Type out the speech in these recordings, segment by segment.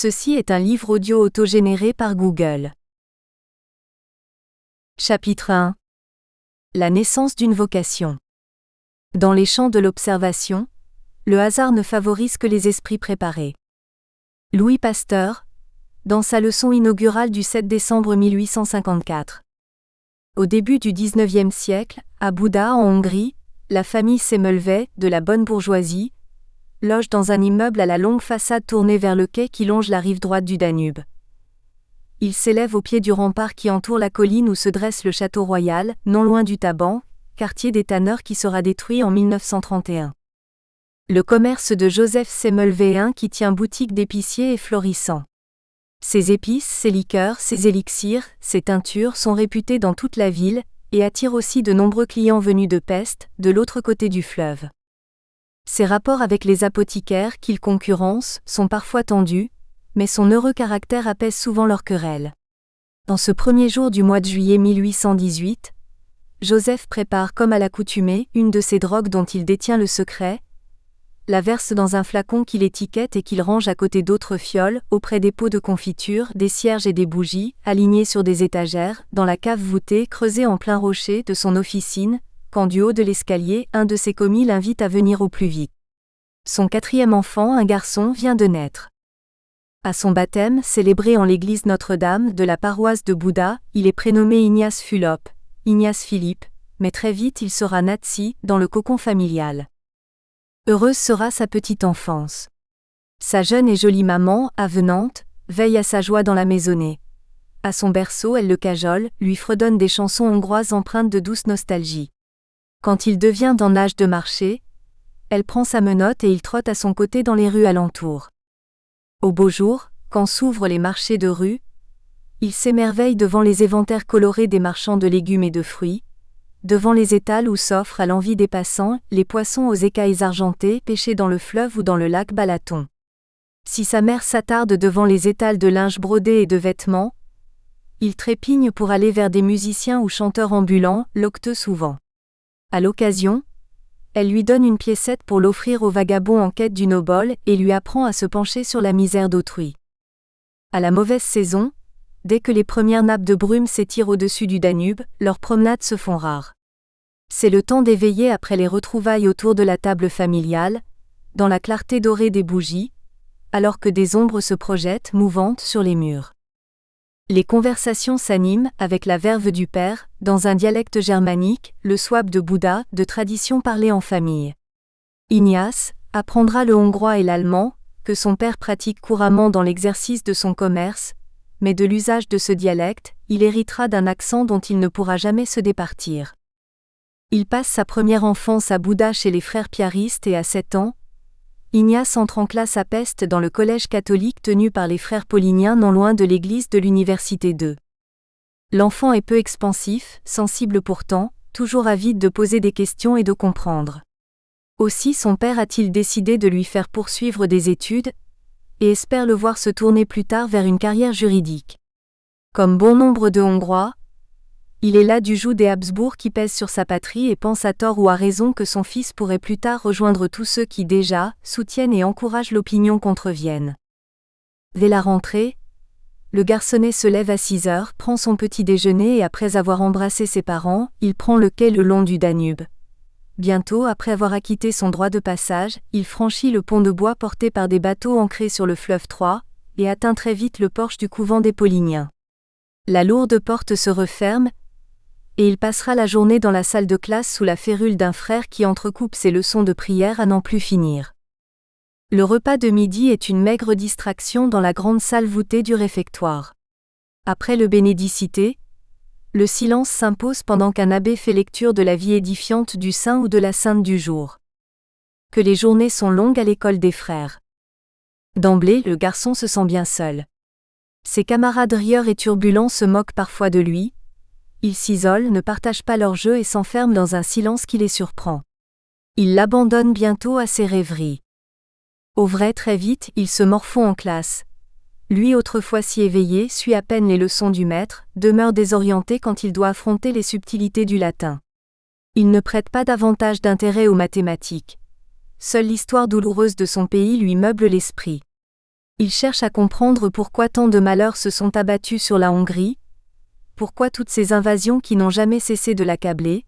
Ceci est un livre audio autogénéré par Google. Chapitre 1. La naissance d'une vocation. Dans les champs de l'observation, le hasard ne favorise que les esprits préparés. Louis Pasteur, dans sa leçon inaugurale du 7 décembre 1854. Au début du XIXe siècle, à Buda en Hongrie, la famille Semmelweis, de la bonne bourgeoisie, loge dans un immeuble à la longue façade tournée vers le quai qui longe la rive droite du Danube. Il s'élève au pied du rempart qui entoure la colline où se dresse le château royal, non loin du Taban, quartier des tanneurs qui sera détruit en 1931. Le commerce de Joseph Semmelweis qui tient boutique d'épicier est florissant. Ses épices, ses liqueurs, ses élixirs, ses teintures sont réputés dans toute la ville, et attirent aussi de nombreux clients venus de Pest, de l'autre côté du fleuve. Ses rapports avec les apothicaires qu'il concurrence sont parfois tendus, mais son heureux caractère apaise souvent leurs querelles. Dans ce premier jour du mois de juillet 1818, Joseph prépare comme à l'accoutumée une de ces drogues dont il détient le secret, la verse dans un flacon qu'il étiquette et qu'il range à côté d'autres fioles, auprès des pots de confiture, des cierges et des bougies, alignés sur des étagères, dans la cave voûtée creusée en plein rocher de son officine, quand du haut de l'escalier, un de ses commis l'invite à venir au plus vite. Son quatrième enfant, un garçon, vient de naître. À son baptême, célébré en l'église Notre-Dame de la paroisse de Buda, il est prénommé Ignace Fulop, Ignace Philippe, mais très vite il sera Natsi, dans le cocon familial. Heureuse sera sa petite enfance. Sa jeune et jolie maman, avenante, veille à sa joie dans la maisonnée. À son berceau, elle le cajole, lui fredonne des chansons hongroises empreintes de douce nostalgie. Quand il devient en âge de marcher, elle prend sa menotte et il trotte à son côté dans les rues alentours. Au beau jour, quand s'ouvrent les marchés de rue, il s'émerveille devant les éventaires colorés des marchands de légumes et de fruits, devant les étals où s'offrent à l'envie des passants les poissons aux écailles argentées pêchés dans le fleuve ou dans le lac Balaton. Si sa mère s'attarde devant les étals de linge brodé et de vêtements, il trépigne pour aller vers des musiciens ou chanteurs ambulants, loqueteux souvent. À l'occasion, elle lui donne une piécette pour l'offrir au vagabond en quête d'une obole et lui apprend à se pencher sur la misère d'autrui. À la mauvaise saison, dès que les premières nappes de brume s'étirent au-dessus du Danube, leurs promenades se font rares. C'est le temps d'éveiller après les retrouvailles autour de la table familiale, dans la clarté dorée des bougies, alors que des ombres se projettent mouvantes sur les murs. Les conversations s'animent avec la verve du père, dans un dialecte germanique, le souabe de Buda, de tradition parlée en famille. Ignace apprendra le hongrois et l'allemand, que son père pratique couramment dans l'exercice de son commerce, mais de l'usage de ce dialecte, il héritera d'un accent dont il ne pourra jamais se départir. Il passe sa première enfance à Buda chez les frères piaristes et à 7 ans, Ignace entre en classe à Pest dans le collège catholique tenu par les frères pauliniens non loin de l'église de l'université d'Eu. L'enfant est peu expansif, sensible pourtant, toujours avide de poser des questions et de comprendre. Aussi son père a-t-il décidé de lui faire poursuivre des études, et espère le voir se tourner plus tard vers une carrière juridique. Comme bon nombre de Hongrois, il est là du joug des Habsbourg qui pèse sur sa patrie et pense à tort ou à raison que son fils pourrait plus tard rejoindre tous ceux qui déjà soutiennent et encouragent l'opinion contre Vienne. Dès la rentrée, le garçonnet se lève à 6 heures, prend son petit déjeuner et après avoir embrassé ses parents, il prend le quai le long du Danube. Bientôt, après avoir acquitté son droit de passage, il franchit le pont de bois porté par des bateaux ancrés sur le fleuve Troie, et atteint très vite le porche du couvent des Pauliniens. La lourde porte se referme, et il passera la journée dans la salle de classe sous la férule d'un frère qui entrecoupe ses leçons de prière à n'en plus finir. Le repas de midi est une maigre distraction dans la grande salle voûtée du réfectoire. Après le bénédicité, le silence s'impose pendant qu'un abbé fait lecture de la vie édifiante du saint ou de la sainte du jour. Que les journées sont longues à l'école des frères. D'emblée, le garçon se sent bien seul. Ses camarades rieurs et turbulents se moquent parfois de lui. Ils s'isolent, ne partagent pas leur jeu et s'enferment dans un silence qui les surprend. Ils l'abandonnent bientôt à ses rêveries. Au vrai, très vite, il se morfond en classe. Lui, autrefois si éveillé, suit à peine les leçons du maître, demeure désorienté quand il doit affronter les subtilités du latin. Il ne prête pas davantage d'intérêt aux mathématiques. Seule l'histoire douloureuse de son pays lui meuble l'esprit. Il cherche à comprendre pourquoi tant de malheurs se sont abattus sur la Hongrie, pourquoi toutes ces invasions qui n'ont jamais cessé de l'accabler,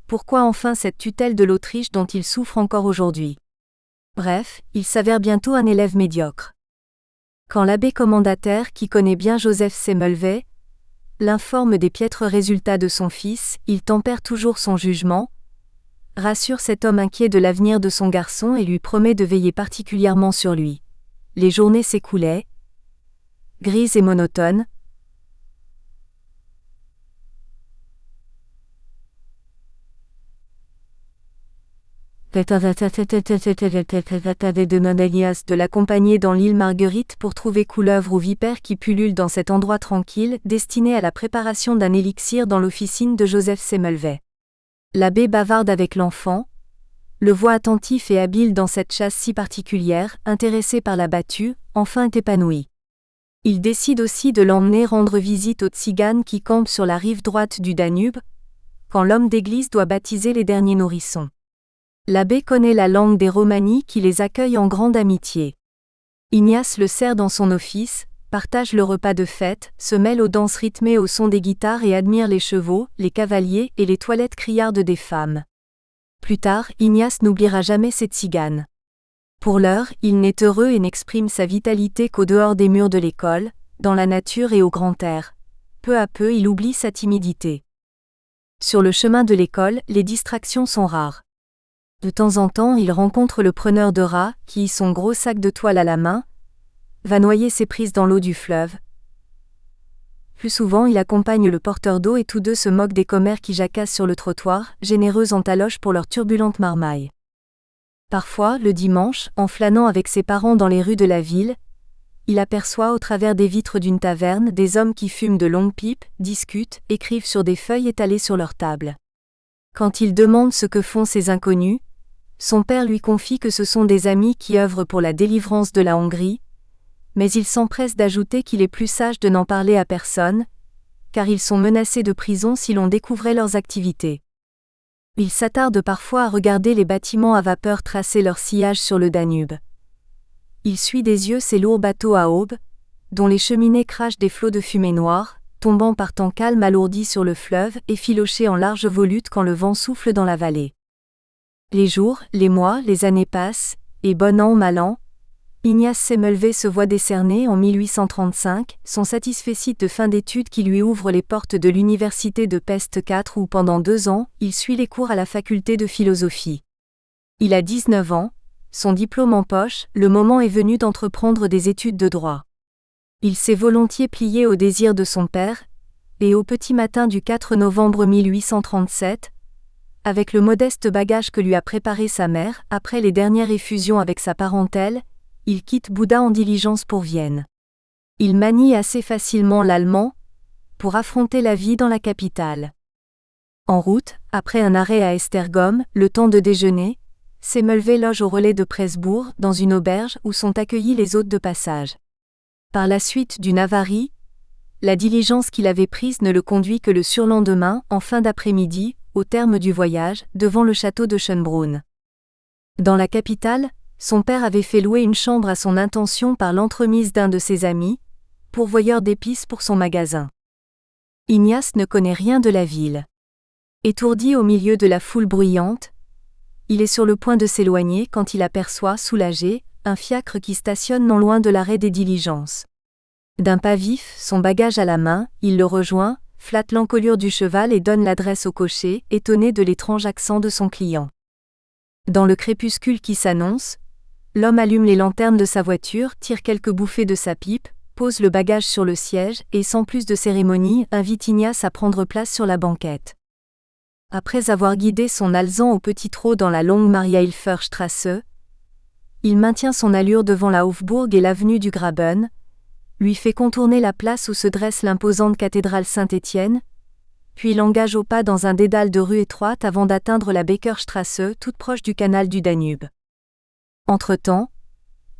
pourquoi enfin cette tutelle de l'Autriche dont il souffre encore aujourd'hui. Bref, il s'avère bientôt un élève médiocre. Quand l'abbé commendataire, qui connaît bien Joseph Semmelweis, l'informe des piètres résultats de son fils, il tempère toujours son jugement, rassure cet homme inquiet de l'avenir de son garçon et lui promet de veiller particulièrement sur lui. Les journées s'écoulaient, grises et monotones. De l'accompagner dans l'île Marguerite pour trouver couleuvres ou vipères qui pullulent dans cet endroit tranquille, destiné à la préparation d'un élixir dans l'officine de Joseph Semmelweis. L'abbé bavarde avec l'enfant, le voit attentif et habile dans cette chasse si particulière, intéressé par la battue, enfin épanoui. Il décide aussi de l'emmener rendre visite aux tziganes qui campent sur la rive droite du Danube, quand l'homme d'église doit baptiser les derniers nourrissons. L'abbé connaît la langue des Romani qui les accueille en grande amitié. Ignace le sert dans son office, partage le repas de fête, se mêle aux danses rythmées au son des guitares et admire les chevaux, les cavaliers et les toilettes criardes des femmes. Plus tard, Ignace n'oubliera jamais ces tziganes. Pour l'heure, il n'est heureux et n'exprime sa vitalité qu'au dehors des murs de l'école, dans la nature et au grand air. Peu à peu, il oublie sa timidité. Sur le chemin de l'école, les distractions sont rares. De temps en temps, il rencontre le preneur de rats, qui, son gros sac de toile à la main, va noyer ses prises dans l'eau du fleuve. Plus souvent, il accompagne le porteur d'eau et tous deux se moquent des commères qui jacassent sur le trottoir, généreux en taloches pour leur turbulente marmaille. Parfois, le dimanche, en flânant avec ses parents dans les rues de la ville, il aperçoit au travers des vitres d'une taverne des hommes qui fument de longues pipes, discutent, écrivent sur des feuilles étalées sur leur table. Quand il demande ce que font ces inconnus, son père lui confie que ce sont des amis qui œuvrent pour la délivrance de la Hongrie, mais il s'empresse d'ajouter qu'il est plus sage de n'en parler à personne, car ils sont menacés de prison si l'on découvrait leurs activités. Il s'attarde parfois à regarder les bâtiments à vapeur tracer leur sillage sur le Danube. Il suit des yeux ces lourds bateaux à aube, dont les cheminées crachent des flots de fumée noire, tombant par temps calme alourdis sur le fleuve et filochés en larges volutes quand le vent souffle dans la vallée. Les jours, les mois, les années passent, et bon an mal an, Ignace Semmelweis se voit décerner en 1835 son satisfecit de fin d'études qui lui ouvre les portes de l'université de Pest IV où pendant 2 ans, il suit les cours à la faculté de philosophie. Il a 19 ans, son diplôme en poche, le moment est venu d'entreprendre des études de droit. Il s'est volontiers plié au désir de son père, et au petit matin du 4 novembre 1837, avec le modeste bagage que lui a préparé sa mère, après les dernières effusions avec sa parentèle, il quitte Bouda en diligence pour Vienne. Il manie assez facilement l'allemand, pour affronter la vie dans la capitale. En route, après un arrêt à Esztergom, le temps de déjeuner, Semmelweis loge au relais de Presbourg, dans une auberge où sont accueillis les hôtes de passage. Par la suite d'une avarie, la diligence qu'il avait prise ne le conduit que le surlendemain, en fin d'après-midi, au terme du voyage, devant le château de Schönbrunn. Dans la capitale, son père avait fait louer une chambre à son intention par l'entremise d'un de ses amis, pourvoyeur d'épices pour son magasin. Ignace ne connaît rien de la ville. Étourdi au milieu de la foule bruyante, il est sur le point de s'éloigner quand il aperçoit, soulagé, un fiacre qui stationne non loin de l'arrêt des diligences. D'un pas vif, son bagage à la main, il le rejoint, flatte l'encolure du cheval et donne l'adresse au cocher, étonné de l'étrange accent de son client. Dans le crépuscule qui s'annonce, l'homme allume les lanternes de sa voiture, tire quelques bouffées de sa pipe, pose le bagage sur le siège et sans plus de cérémonie, invite Ignace à prendre place sur la banquette. Après avoir guidé son alezan au petit trot dans la longue Mariahilfer Strasse, il maintient son allure devant la Hofburg et l'avenue du Graben, lui fait contourner la place où se dresse l'imposante cathédrale Saint-Étienne, puis l'engage au pas dans un dédale de rues étroites avant d'atteindre la Bekerstrasse, toute proche du canal du Danube. Entre-temps,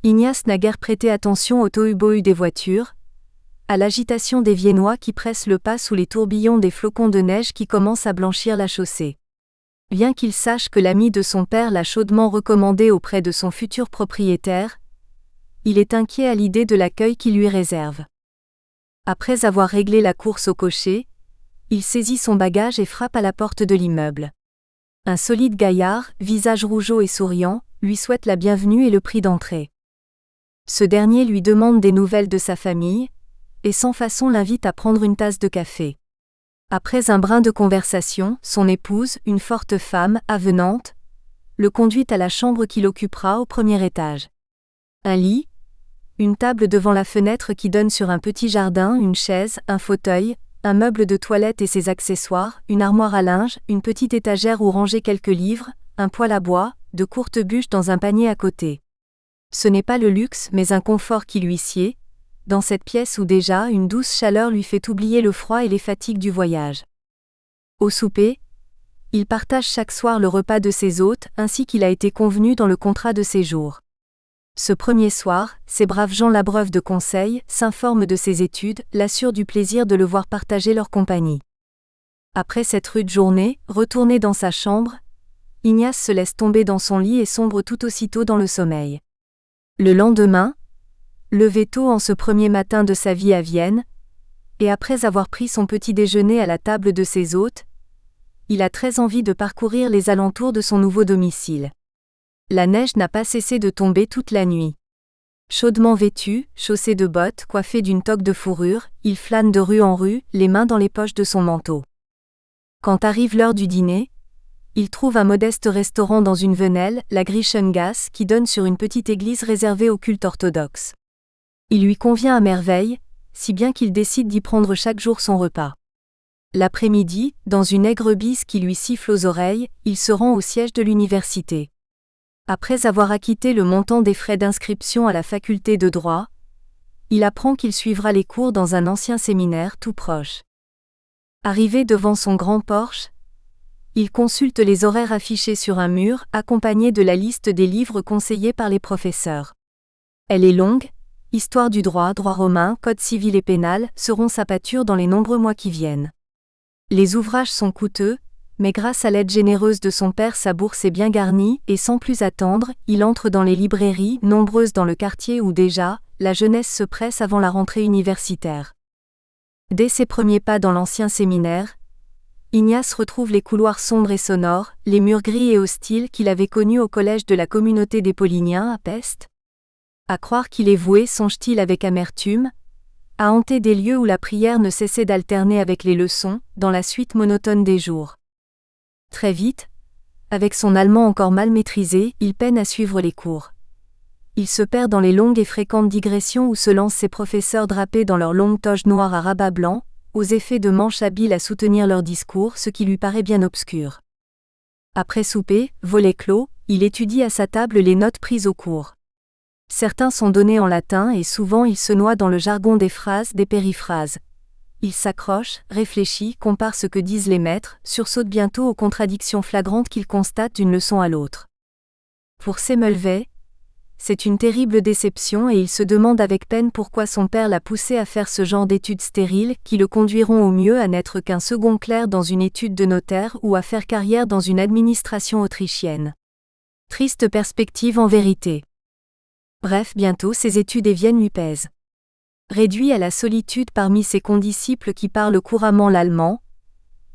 Ignace n'a guère prêté attention au tohu-bohu des voitures, à l'agitation des Viennois qui pressent le pas sous les tourbillons des flocons de neige qui commencent à blanchir la chaussée. Bien qu'il sache que l'ami de son père l'a chaudement recommandé auprès de son futur propriétaire, il est inquiet à l'idée de l'accueil qu'il lui réserve. Après avoir réglé la course au cocher, il saisit son bagage et frappe à la porte de l'immeuble. Un solide gaillard, visage rougeau et souriant, lui souhaite la bienvenue et le prie d'entrer. Ce dernier lui demande des nouvelles de sa famille, et sans façon l'invite à prendre une tasse de café. Après un brin de conversation, son épouse, une forte femme, avenante, le conduit à la chambre qu'il occupera au premier étage. Un lit, une table devant la fenêtre qui donne sur un petit jardin, une chaise, un fauteuil, un meuble de toilette et ses accessoires, une armoire à linge, une petite étagère où ranger quelques livres, un poêle à bois, de courtes bûches dans un panier à côté. Ce n'est pas le luxe mais un confort qui lui sied, dans cette pièce où déjà une douce chaleur lui fait oublier le froid et les fatigues du voyage. Au souper, il partage chaque soir le repas de ses hôtes ainsi qu'il a été convenu dans le contrat de séjour. Ce premier soir, ces braves gens l'abreuvent de conseils, s'informent de ses études, l'assurent du plaisir de le voir partager leur compagnie. Après cette rude journée, retourné dans sa chambre, Ignace se laisse tomber dans son lit et sombre tout aussitôt dans le sommeil. Le lendemain, levé tôt en ce premier matin de sa vie à Vienne, et après avoir pris son petit déjeuner à la table de ses hôtes, il a très envie de parcourir les alentours de son nouveau domicile. La neige n'a pas cessé de tomber toute la nuit. Chaudement vêtu, chaussé de bottes, coiffé d'une toque de fourrure, il flâne de rue en rue, les mains dans les poches de son manteau. Quand arrive l'heure du dîner, il trouve un modeste restaurant dans une venelle, la Griechengasse, qui donne sur une petite église réservée au culte orthodoxe. Il lui convient à merveille, si bien qu'il décide d'y prendre chaque jour son repas. L'après-midi, dans une aigre bise qui lui siffle aux oreilles, il se rend au siège de l'université. Après avoir acquitté le montant des frais d'inscription à la faculté de droit, il apprend qu'il suivra les cours dans un ancien séminaire tout proche. Arrivé devant son grand porche, il consulte les horaires affichés sur un mur, accompagné de la liste des livres conseillés par les professeurs. Elle est longue, histoire du droit, droit romain, code civil et pénal seront sa pâture dans les nombreux mois qui viennent. Les ouvrages sont coûteux, mais grâce à l'aide généreuse de son père sa bourse est bien garnie et sans plus attendre, il entre dans les librairies, nombreuses dans le quartier où déjà, la jeunesse se presse avant la rentrée universitaire. Dès ses premiers pas dans l'ancien séminaire, Ignace retrouve les couloirs sombres et sonores, les murs gris et hostiles qu'il avait connus au collège de la communauté des Pauliniens à Pest. À croire qu'il est voué, songe-t-il avec amertume, à hanter des lieux où la prière ne cessait d'alterner avec les leçons, dans la suite monotone des jours. Très vite, avec son allemand encore mal maîtrisé, il peine à suivre les cours. Il se perd dans les longues et fréquentes digressions où se lancent ses professeurs drapés dans leurs longues toges noires à rabat blanc, aux effets de manches habiles à soutenir leur discours, ce qui lui paraît bien obscur. Après souper, volet clos, il étudie à sa table les notes prises au cours. Certains sont donnés en latin et souvent il se noie dans le jargon des phrases, des périphrases. Il s'accroche, réfléchit, compare ce que disent les maîtres, sursaute bientôt aux contradictions flagrantes qu'il constate d'une leçon à l'autre. Pour Semmelweis, c'est une terrible déception et il se demande avec peine pourquoi son père l'a poussé à faire ce genre d'études stériles qui le conduiront au mieux à n'être qu'un second clerc dans une étude de notaire ou à faire carrière dans une administration autrichienne. Triste perspective en vérité. Bref, bientôt ses études et Vienne lui pèsent. Réduit à la solitude parmi ses condisciples qui parlent couramment l'allemand,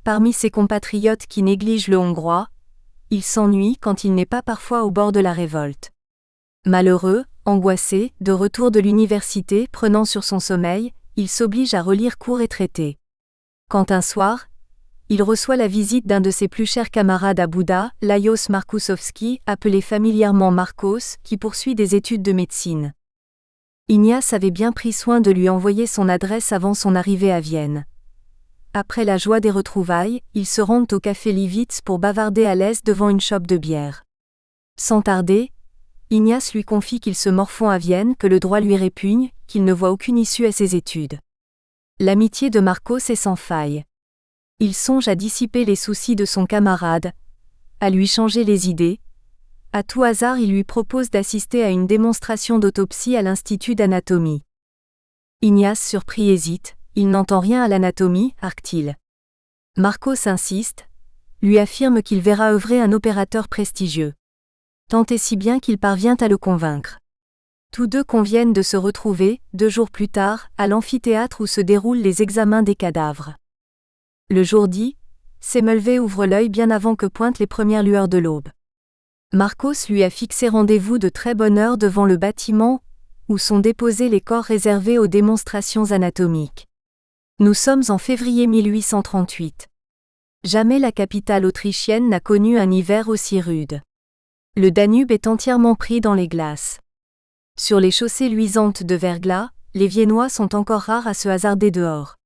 parmi ses compatriotes qui négligent le hongrois, il s'ennuie quand il n'est pas parfois au bord de la révolte. Malheureux, angoissé, de retour de l'université prenant sur son sommeil, il s'oblige à relire cours et traités. Quand un soir, il reçoit la visite d'un de ses plus chers camarades à Bouda, Lajos Markusowski, appelé familièrement Marcos, qui poursuit des études de médecine. Ignace avait bien pris soin de lui envoyer son adresse avant son arrivée à Vienne. Après la joie des retrouvailles, ils se rendent au café Livitz pour bavarder à l'aise devant une chope de bière. Sans tarder, Ignace lui confie qu'il se morfond à Vienne, que le droit lui répugne, qu'il ne voit aucune issue à ses études. L'amitié de Marcos est sans faille. Il songe à dissiper les soucis de son camarade, à lui changer les idées. À tout hasard, il lui propose d'assister à une démonstration d'autopsie à l'Institut d'anatomie. Ignace, surpris, hésite, il n'entend rien à l'anatomie, argue-t-il. Marcos insiste, lui affirme qu'il verra œuvrer un opérateur prestigieux. Tant et si bien qu'il parvient à le convaincre. Tous deux conviennent de se retrouver, 2 jours plus tard, à l'amphithéâtre où se déroulent les examens des cadavres. Le jour dit, Semmelweis ouvre l'œil bien avant que pointent les premières lueurs de l'aube. Marcos lui a fixé rendez-vous de très bonne heure devant le bâtiment où sont déposés les corps réservés aux démonstrations anatomiques. Nous sommes en février 1838. Jamais la capitale autrichienne n'a connu un hiver aussi rude. Le Danube est entièrement pris dans les glaces. Sur les chaussées luisantes de verglas, les Viennois sont encore rares à se hasarder dehors.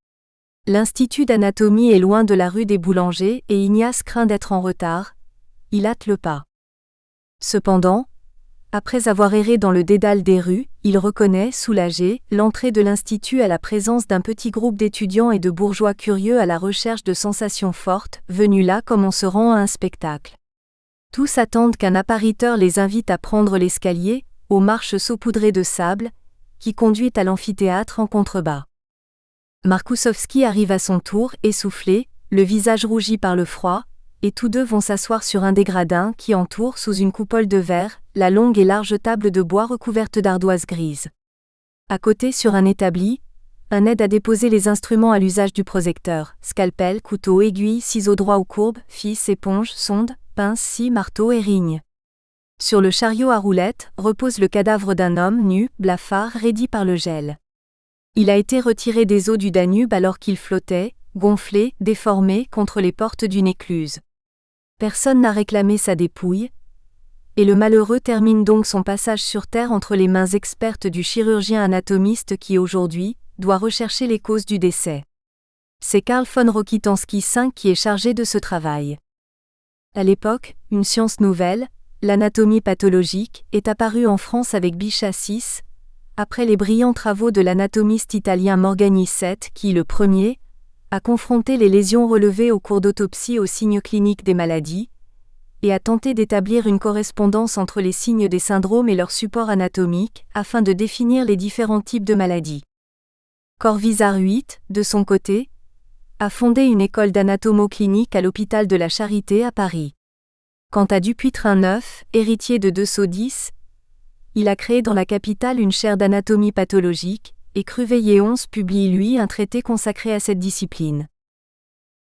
L'Institut d'anatomie est loin de la rue des Boulangers et Ignace craint d'être en retard. Il hâte le pas. Cependant, après avoir erré dans le dédale des rues, il reconnaît, soulagé, l'entrée de l'Institut à la présence d'un petit groupe d'étudiants et de bourgeois curieux à la recherche de sensations fortes, venus là comme on se rend à un spectacle. Tous attendent qu'un appariteur les invite à prendre l'escalier, aux marches saupoudrées de sable, qui conduit à l'amphithéâtre en contrebas. Markusowski arrive à son tour, essoufflé, le visage rougi par le froid, et tous deux vont s'asseoir sur un des gradins qui entoure sous une coupole de verre, la longue et large table de bois recouverte d'ardoise grise. À côté sur un établi, un aide à déposer les instruments à l'usage du prosecteur, scalpel, couteau, aiguille, ciseaux droits ou courbes, fils, éponge, sonde, pince, scie, marteau et rigne. Sur le chariot à roulettes, repose le cadavre d'un homme nu, blafard, raidi par le gel. Il a été retiré des eaux du Danube alors qu'il flottait, gonflé, déformé, contre les portes d'une écluse. Personne n'a réclamé sa dépouille, et le malheureux termine donc son passage sur terre entre les mains expertes du chirurgien anatomiste qui aujourd'hui doit rechercher les causes du décès. C'est Karl von Rokitansky V qui est chargé de ce travail. À l'époque, une science nouvelle, l'anatomie pathologique, est apparue en France avec Bichat VI, après les brillants travaux de l'anatomiste italien Morgagni VII qui, le premier, a confronté les lésions relevées au cours d'autopsie aux signes cliniques des maladies, et a tenté d'établir une correspondance entre les signes des syndromes et leur support anatomique, afin de définir les différents types de maladies. Corvisart VIII, de son côté, a fondé une école d'anatomoclinique à l'hôpital de la Charité à Paris. Quant à Dupuytren IX, héritier de Desaut X, il a créé dans la capitale une chaire d'anatomie pathologique, et Cruveilhier XI publie lui un traité consacré à cette discipline.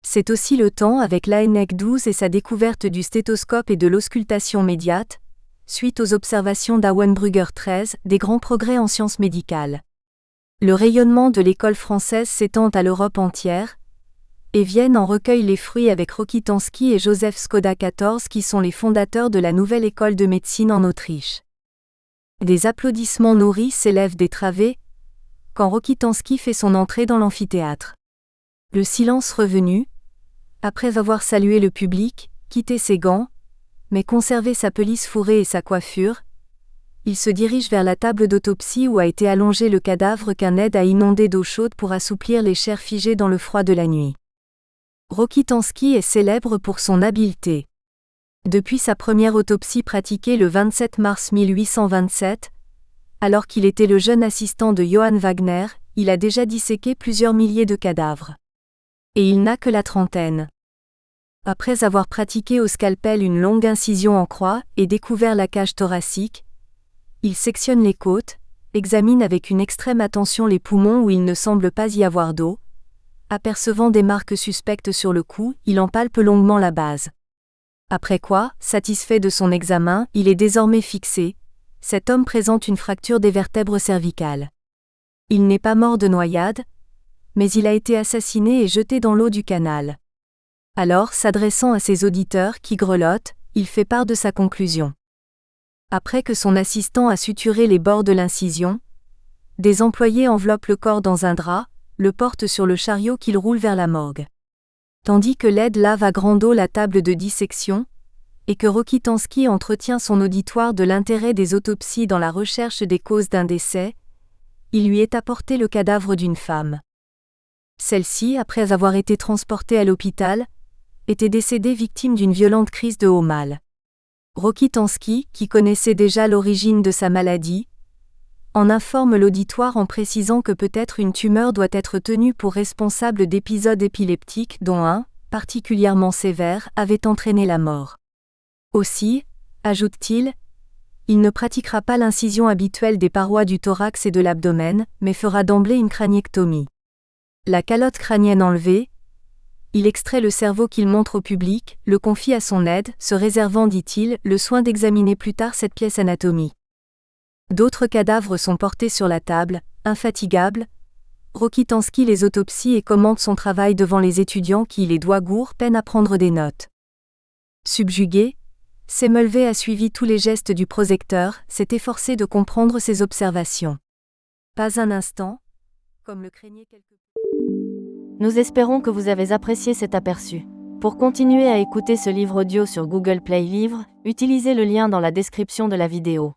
C'est aussi le temps avec Laennec XII et sa découverte du stéthoscope et de l'auscultation médiate, suite aux observations d'Auenbrugger XIII, des grands progrès en sciences médicales. Le rayonnement de l'école française s'étend à l'Europe entière, et Vienne en recueille les fruits avec Rokitansky et Joseph Skoda XIV qui sont les fondateurs de la nouvelle école de médecine en Autriche. Des applaudissements nourris s'élèvent des travées, quand Rokitansky fait son entrée dans l'amphithéâtre. Le silence revenu, après avoir salué le public, quitté ses gants, mais conservé sa pelisse fourrée et sa coiffure, il se dirige vers la table d'autopsie où a été allongé le cadavre qu'un aide a inondé d'eau chaude pour assouplir les chairs figées dans le froid de la nuit. Rokitansky est célèbre pour son habileté. Depuis sa première autopsie pratiquée le 27 mars 1827, alors qu'il était le jeune assistant de Johann Wagner, il a déjà disséqué plusieurs milliers de cadavres. Et il n'a que la trentaine. Après avoir pratiqué au scalpel une longue incision en croix et découvert la cage thoracique, il sectionne les côtes, examine avec une extrême attention les poumons où il ne semble pas y avoir d'eau. Apercevant des marques suspectes sur le cou, il en palpe longuement la base. Après quoi, satisfait de son examen, il est désormais fixé. Cet homme présente une fracture des vertèbres cervicales. Il n'est pas mort de noyade, mais il a été assassiné et jeté dans l'eau du canal. Alors, s'adressant à ses auditeurs qui grelottent, il fait part de sa conclusion. Après que son assistant a suturé les bords de l'incision, des employés enveloppent le corps dans un drap, le portent sur le chariot qu'il roule vers la morgue. Tandis que l'aide lave à grande eau la table de dissection, et que Rokitansky entretient son auditoire de l'intérêt des autopsies dans la recherche des causes d'un décès, il lui est apporté le cadavre d'une femme. Celle-ci, après avoir été transportée à l'hôpital, était décédée victime d'une violente crise de haut mal. Rokitansky, qui connaissait déjà l'origine de sa maladie, en informe l'auditoire en précisant que peut-être une tumeur doit être tenue pour responsable d'épisodes épileptiques dont un, particulièrement sévère, avait entraîné la mort. Aussi, ajoute-t-il, Il ne pratiquera pas l'incision habituelle des parois du thorax et de l'abdomen, mais fera d'emblée une craniectomie. La calotte crânienne enlevée, il extrait le cerveau qu'il montre au public, le confie à son aide, se réservant, dit-il, le soin d'examiner plus tard cette pièce anatomique. D'autres cadavres sont portés sur la table, infatigables. Rokitansky les autopsie et commente son travail devant les étudiants qui, les doigts gourds, peinent à prendre des notes. Subjugué, Semmelweis a suivi tous les gestes du prosecteur, s'est efforcé de comprendre ses observations. Pas un instant, comme le craignait quelque peu. Nous espérons que vous avez apprécié cet aperçu. Pour continuer à écouter ce livre audio sur Google Play Livres, utilisez le lien dans la description de la vidéo.